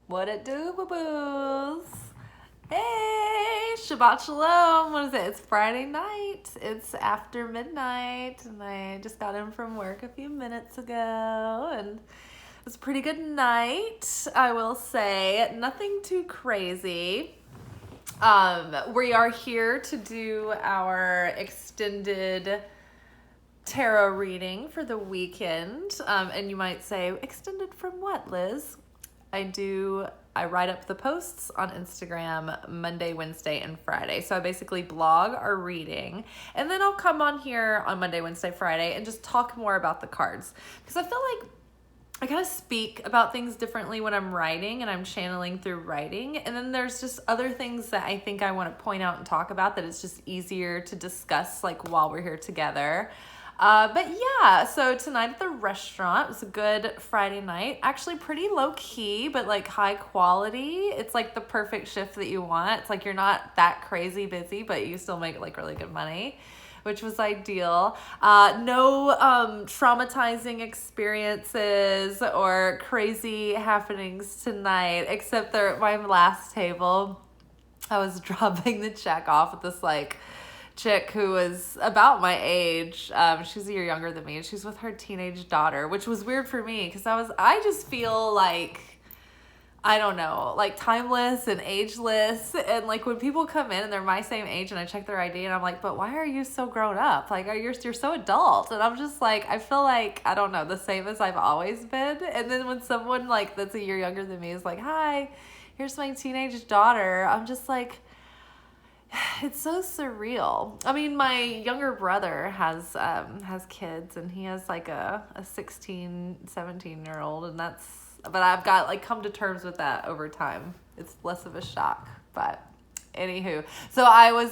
What it do, boo-boos? Hey, Shabbat Shalom. What is it? It's Friday night. It's after midnight, and I just got in from work a few minutes ago, and it was a pretty good night, I will say. Nothing too crazy. We are here to do our extended tarot reading for the weekend. And you might say, extended from what, Liz? I write up the posts on Instagram Monday, Wednesday, and Friday. So I basically blog our reading, and then I'll come on here on Monday, Wednesday, Friday and just talk more about the cards. Because I feel like I kind of speak about things differently when I'm writing and I'm channeling through writing. And then there's just other things that I think I want to point out and talk about that it's just easier to discuss like while we're here together. But yeah, so tonight at the restaurant, it was a good Friday night. Actually pretty low key, but like high quality. It's like the perfect shift that you want. It's like you're not that crazy busy, but you still make like really good money, which was ideal. No traumatizing experiences or crazy happenings tonight, except at my last table, I was dropping the check off with this like chick who was about my age. She's a year younger than me, and she's with her teenage daughter, which was weird for me because I just feel like, I don't know, like timeless and ageless. And like when people come in and they're my same age and I check their ID and I'm like, but why are you so grown up? Like, you're so adult. And I'm just like, I feel like, I don't know, the same as I've always been. And then when someone like that's a year younger than me is like, hi, here's my teenage daughter, I'm just like, it's so surreal. I mean, my younger brother has kids, and he has like a 16, 17-year-old, and but I've got like come to terms with that over time. It's less of a shock, but anywho. So I was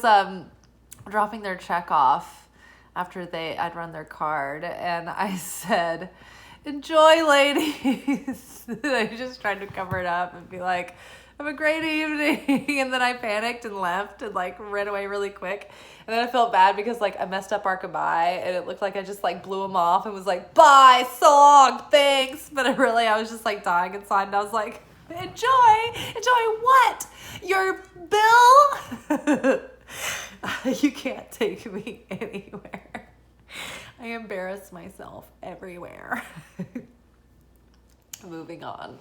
dropping their check off after I'd run their card, and I said, enjoy, ladies. I just tried to cover it up and be like, have a great evening. And then I panicked and left and like ran away really quick. And then I felt bad because like I messed up our goodbye, and it looked like I just like blew them off and was like, bye, so long, thanks. But I was just like dying inside, and I was like, enjoy what? Your bill? You can't take me anywhere. I embarrass myself everywhere. Moving on.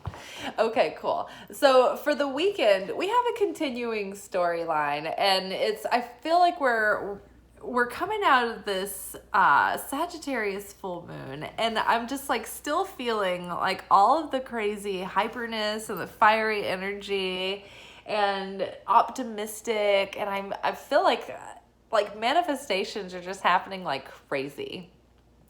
Okay, cool. So for the weekend, we have a continuing storyline, and I feel like we're coming out of this Sagittarius full moon, and I'm just like still feeling like all of the crazy hyperness and the fiery energy and optimistic, and I feel like manifestations are just happening like crazy.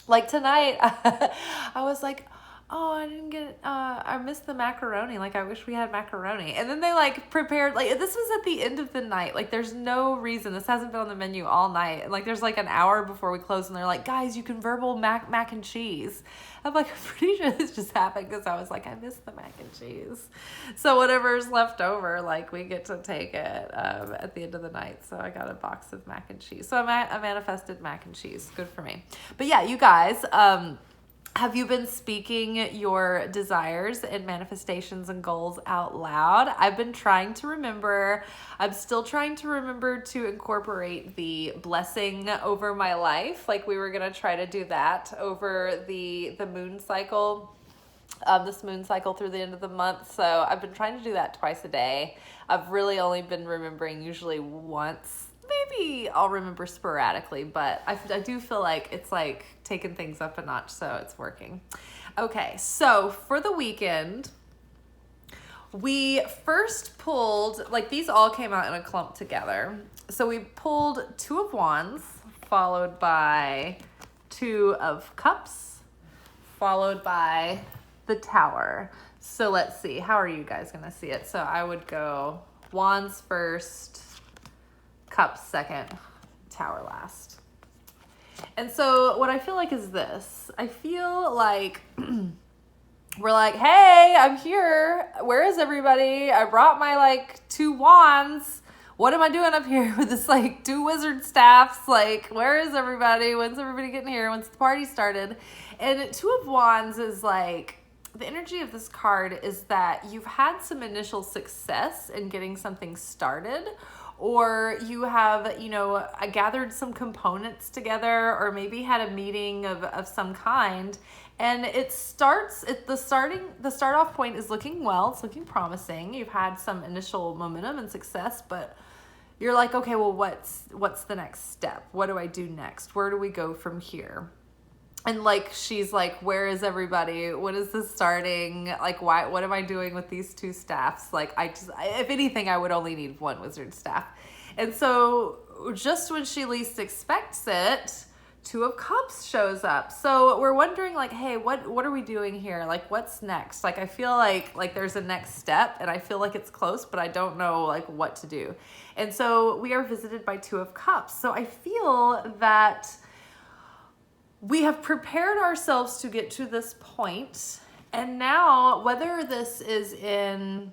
Like tonight, I was like, oh, I didn't get, I missed the macaroni. Like, I wish we had macaroni. And then they like prepared, like, this was at the end of the night. Like, there's no reason. This hasn't been on the menu all night. And like, there's like an hour before we close, and they're like, guys, you can verbal mac and cheese. I'm like, I'm pretty sure this just happened because I was like, I missed the mac and cheese. So whatever's left over, like, we get to take it at the end of the night. So I got a box of mac and cheese. So I manifested mac and cheese. Good for me. But yeah, you guys, have you been speaking your desires and manifestations and goals out loud? I've been trying to remember. I'm still trying to remember to incorporate the blessing over my life. Like we were going to try to do that over the moon cycle, this moon cycle through the end of the month. So I've been trying to do that twice a day. I've really only been remembering usually once. Maybe I'll remember sporadically, but I do feel like it's like taking things up a notch, so it's working. Okay, so for the weekend, we first pulled, like these all came out in a clump together. So we pulled 2 of Wands, followed by 2 of Cups, followed by the Tower. So let's see, how are you guys gonna see it? So I would go Wands first, Cups second, Tower last. And so what I feel like is this. I feel like we're like, hey, I'm here. Where is everybody? I brought my like 2 wands. What am I doing up here with this like 2 wizard staffs? Like, where is everybody? When's everybody getting here? When's the party started? And 2 of Wands is like, the energy of this card is that you've had some initial success in getting something started, or you have, gathered some components together, or maybe had a meeting of some kind. And the start off point is looking well, it's looking promising. You've had some initial momentum and success, but you're like, okay, well, what's the next step? What do I do next? Where do we go from here? And like, she's like, where is everybody? When is this starting? Like, what am I doing with these two staffs? Like, if anything, I would only need one wizard staff. And so just when she least expects it, Two of Cups shows up. So we're wondering like, hey, what are we doing here? Like, what's next? Like, I feel like there's a next step, and I feel like it's close, but I don't know like what to do. And so we are visited by Two of Cups. So I feel that we have prepared ourselves to get to this point, and now whether this is in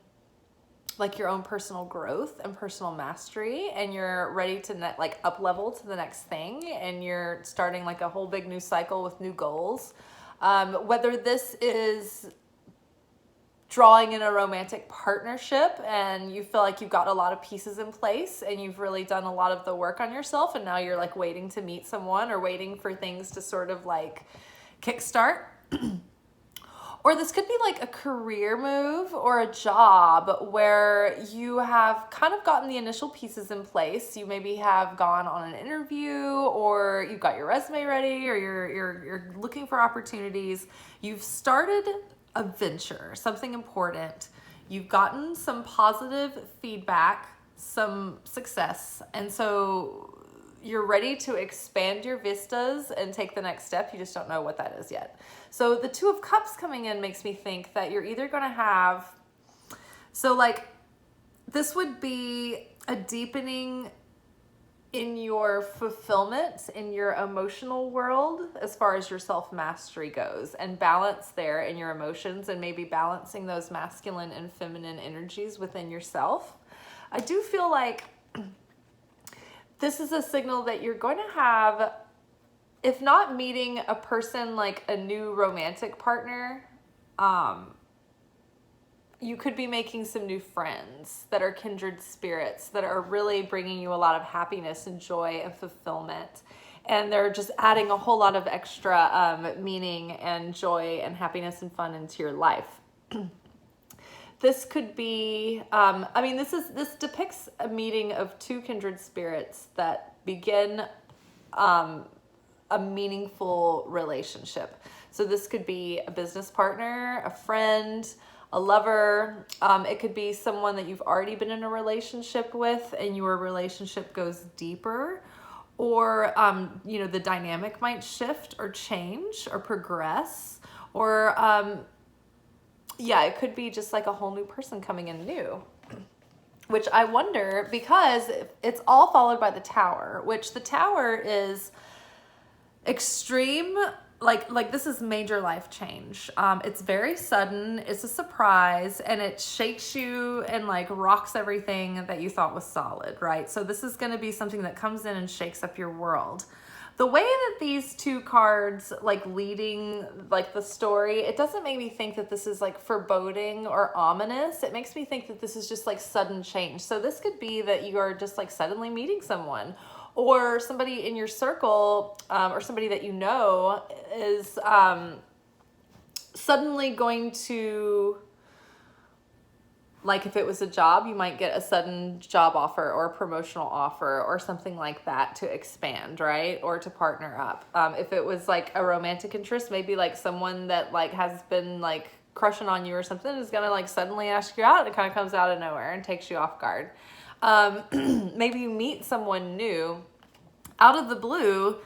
like your own personal growth and personal mastery, and you're ready to up level to the next thing, and you're starting like a whole big new cycle with new goals, whether this is drawing in a romantic partnership and you feel like you've got a lot of pieces in place and you've really done a lot of the work on yourself, and now you're like waiting to meet someone or waiting for things to sort of like kickstart. Or this could be like a career move or a job where you have kind of gotten the initial pieces in place. You maybe have gone on an interview, or you've got your resume ready, or you're looking for opportunities. You've started a venture, something important. You've gotten some positive feedback, some success, and so you're ready to expand your vistas and take the next step. You just don't know what that is yet. So the Two of Cups coming in makes me think that you're either going to have, so like this would be a deepening in your fulfillment in your emotional world as far as your self-mastery goes, and balance there in your emotions, and maybe balancing those masculine and feminine energies within yourself. I do feel like this is a signal that you're going to have, if not meeting a person like a new romantic partner, you could be making some new friends that are kindred spirits that are really bringing you a lot of happiness and joy and fulfillment. And they're just adding a whole lot of extra meaning and joy and happiness and fun into your life. This could be, this depicts a meeting of two kindred spirits that begin a meaningful relationship. So this could be a business partner, a friend, a lover. It could be someone that you've already been in a relationship with and your relationship goes deeper, or, the dynamic might shift or change or progress, or, it could be just like a whole new person coming in new, which I wonder, because it's all followed by the Tower, which the Tower is extreme, like this is major life change. It's very sudden, it's a surprise, and it shakes you and like rocks everything that you thought was solid, right? So this is going to be something that comes in and shakes up your world. The way that these two cards like leading like the story, it doesn't make me think that this is like foreboding or ominous. It makes me think that this is just like sudden change. So this could be that you are just like suddenly meeting someone, or somebody in your circle, or somebody that you know is suddenly going to, like if it was a job, you might get a sudden job offer or a promotional offer or something like that to expand, right? Or to partner up. If it was like a romantic interest, maybe like someone that like has been like crushing on you or something is gonna like suddenly ask you out. It kind of comes out of nowhere and takes you off guard. Maybe you meet someone new out of the blue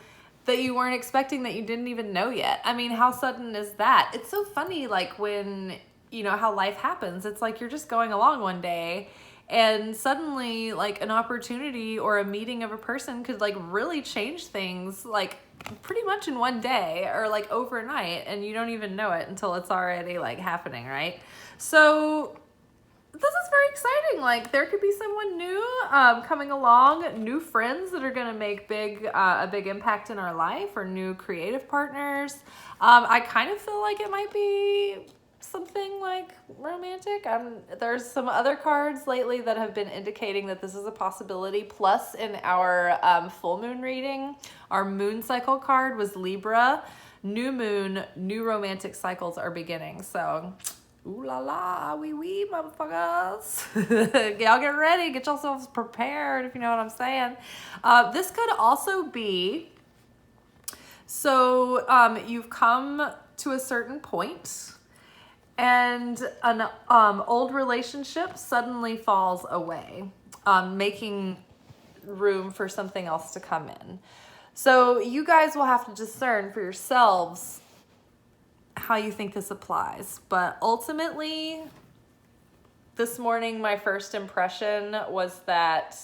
that you weren't expecting, that you didn't even know yet. I mean, how sudden is that? It's so funny, like when, how life happens. It's like you're just going along one day and suddenly like an opportunity or a meeting of a person could like really change things like pretty much in one day or like overnight, and you don't even know it until it's already like happening, right? So this is very exciting. Like there could be someone new coming along, new friends that are going to make a big impact in our life, or new creative partners. I kind of feel like it might be something like romantic. There's some other cards lately that have been indicating that this is a possibility. Plus, in our full moon reading, our moon cycle card was Libra. New moon, new romantic cycles are beginning. So, ooh la la, wee wee, motherfuckers. Y'all get ready. Get yourselves prepared, if you know what I'm saying. This could also be, so you've come to a certain point and an old relationship suddenly falls away, making room for something else to come in. So you guys will have to discern for yourselves how you think this applies. But ultimately, this morning, my first impression was that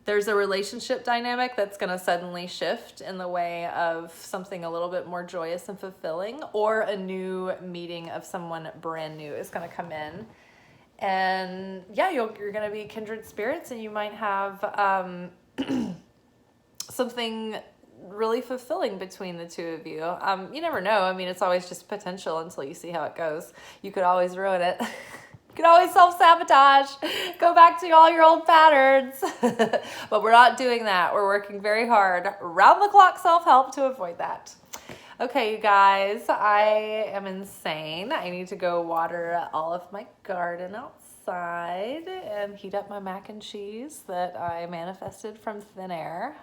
there's a relationship dynamic that's going to suddenly shift in the way of something a little bit more joyous and fulfilling, or a new meeting of someone brand new is going to come in. And yeah, you're going to be kindred spirits, and you might have something really fulfilling between the two of you. You never know. I mean, it's always just potential until you see how it goes. You could always ruin it. You could always self-sabotage, go back to all your old patterns. But we're not doing that. We're working very hard, round-the-clock self-help to avoid that. Okay, you guys, I am insane. I need to go water all of my garden outside and heat up my mac and cheese that I manifested from thin air,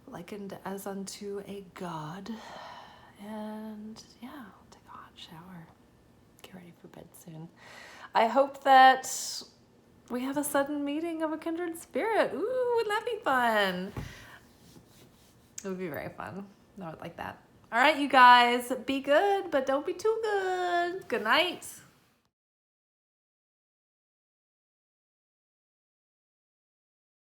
likened as unto a god. And yeah, I'll take a hot shower, get ready for bed soon. I hope that we have a sudden meeting of a kindred spirit. Ooh, wouldn't that be fun? It would be very fun. I would like that. All right, you guys, be good, but don't be too good. Good night.